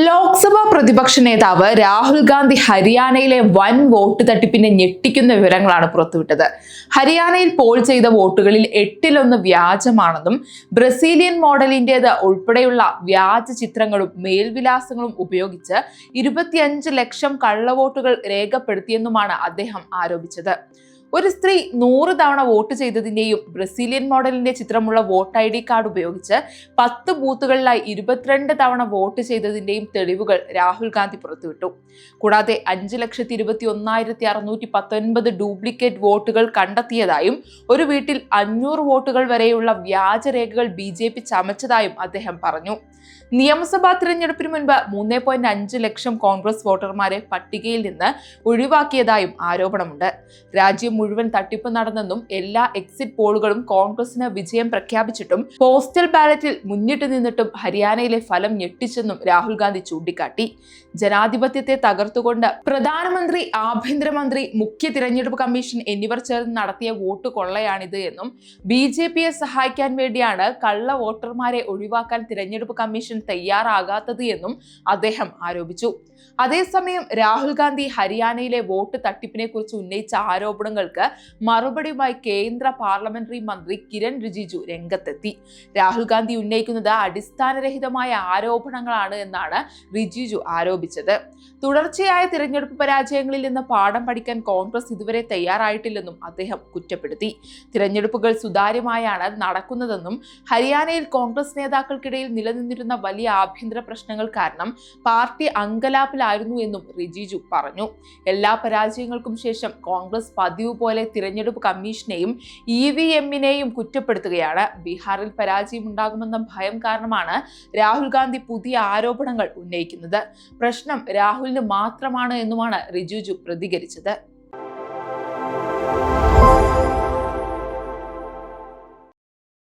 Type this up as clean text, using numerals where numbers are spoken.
ലോക്സഭാ പ്രതിപക്ഷ നേതാവ് രാഹുൽ ഗാന്ധി ഹരിയാനയിലെ വൻ വോട്ട് തട്ടിപ്പിന്റെ ഞെട്ടിക്കുന്ന വിവരങ്ങളാണ് പുറത്തുവിട്ടത്. ഹരിയാനയിൽ പോൾ ചെയ്ത വോട്ടുകളിൽ 8-1 വ്യാജമാണെന്നും ബ്രസീലിയൻ മോഡലിന്റേത് ഉൾപ്പെടെയുള്ള വ്യാജ ചിത്രങ്ങളും മേൽവിലാസങ്ങളും ഉപയോഗിച്ച് 25 ലക്ഷം കള്ളവോട്ടുകൾ രേഖപ്പെടുത്തിയെന്നുമാണ് അദ്ദേഹം ആരോപിച്ചത്. ഒരു സ്ത്രീ 100 തവണ വോട്ട് ചെയ്തതിന്റെയും ബ്രസീലിയൻ മോഡലിന്റെ ചിത്രമുള്ള വോട്ട് ID കാർഡ് ഉപയോഗിച്ച് 10 ബൂത്തുകളിലായി 22 തവണ വോട്ട് ചെയ്തതിന്റെയും തെളിവുകൾ രാഹുൽ ഗാന്ധി പുറത്തുവിട്ടു. കൂടാതെ 5,21,619 ഡ്യൂപ്ലിക്കേറ്റ് വോട്ടുകൾ കണ്ടെത്തിയതായും ഒരു വീട്ടിൽ 500 വോട്ടുകൾ വരെയുള്ള വ്യാജരേഖകൾ BJP ചമച്ചതായും അദ്ദേഹം പറഞ്ഞു. നിയമസഭാ തിരഞ്ഞെടുപ്പിന് മുൻപ് 3.5 ലക്ഷം കോൺഗ്രസ് വോട്ടർമാരെ പട്ടികയിൽ നിന്ന് ഒഴിവാക്കിയതായും ആരോപണമുണ്ട്. രാജ്യം മുഴുവൻ തട്ടിപ്പ് നടന്നെന്നും എല്ലാ എക്സിറ്റ് പോളുകളും കോൺഗ്രസിന് വിജയം പ്രഖ്യാപിച്ചിട്ടും പോസ്റ്റൽ ബാലറ്റിൽ മുന്നിട്ട് നിന്നിട്ടും ഹരിയാനയിലെ ഫലം ഞെട്ടിച്ചെന്നും രാഹുൽ ഗാന്ധി ചൂണ്ടിക്കാട്ടി. ജനാധിപത്യത്തെ തകർത്തുകൊണ്ട് പ്രധാനമന്ത്രി, ആഭ്യന്തരമന്ത്രി, മുഖ്യ തിരഞ്ഞെടുപ്പ് കമ്മീഷൻ എന്നിവർ ചേർന്ന് നടത്തിയ വോട്ട് കൊള്ളയാണിത് എന്നും BJPയെ സഹായിക്കാൻ വേണ്ടിയാണ് കള്ള വോട്ടർമാരെ ഒഴിവാക്കാൻ തിരഞ്ഞെടുപ്പ് കമ്മീഷൻ തയ്യാറാകാത്തത് എന്നും അദ്ദേഹം ആരോപിച്ചു. അതേസമയം രാഹുൽ ഗാന്ധി ഹരിയാനയിലെ വോട്ട് തട്ടിപ്പിനെ കുറിച്ച് ഉന്നയിച്ച ആരോപണങ്ങൾക്ക് മറുപടിയുമായി കേന്ദ്ര പാർലമെന്ററി മന്ത്രി കിരൺ റിജിജു രംഗത്തെത്തി. രാഹുൽ ഗാന്ധി ഉന്നയിക്കുന്നത് അടിസ്ഥാനരഹിതമായ ആരോപണങ്ങളാണ് എന്നാണ് റിജിജു ആരോപിച്ചത്. തുടർച്ചയായ തിരഞ്ഞെടുപ്പ് പരാജയങ്ങളിൽ നിന്ന് പാഠം പഠിക്കാൻ കോൺഗ്രസ് ഇതുവരെ തയ്യാറായിട്ടില്ലെന്നും അദ്ദേഹം കുറ്റപ്പെടുത്തി. തിരഞ്ഞെടുപ്പുകൾ സുതാര്യമായാണ് നടക്കുന്നതെന്നും ഹരിയാനയിൽ കോൺഗ്രസ് നേതാക്കൾക്കിടയിൽ നിലനിന്നിരുന്ന വലിയ ആഭ്യന്തര പ്രശ്നങ്ങൾ കാരണം പാർട്ടി അങ്കലാപ്പിലായിരുന്നു എന്നും റിജിജു പറഞ്ഞു. എല്ലാ പരാജയങ്ങൾക്കും ശേഷം കോൺഗ്രസ് പതിവ് പോലെ തിരഞ്ഞെടുപ്പ് കമ്മീഷനെയും EVMനെയും കുറ്റപ്പെടുത്തുകയാണ്. ബീഹാറിൽ പരാജയമുണ്ടാകുമെന്ന ഭയം കാരണമാണ് രാഹുൽ ഗാന്ധി പുതിയ ആരോപണങ്ങൾ ഉന്നയിക്കുന്നത്. പ്രശ്നം രാഹുലിന് മാത്രമാണ് എന്നുമാണ് റിജിജു പ്രതികരിച്ചത്.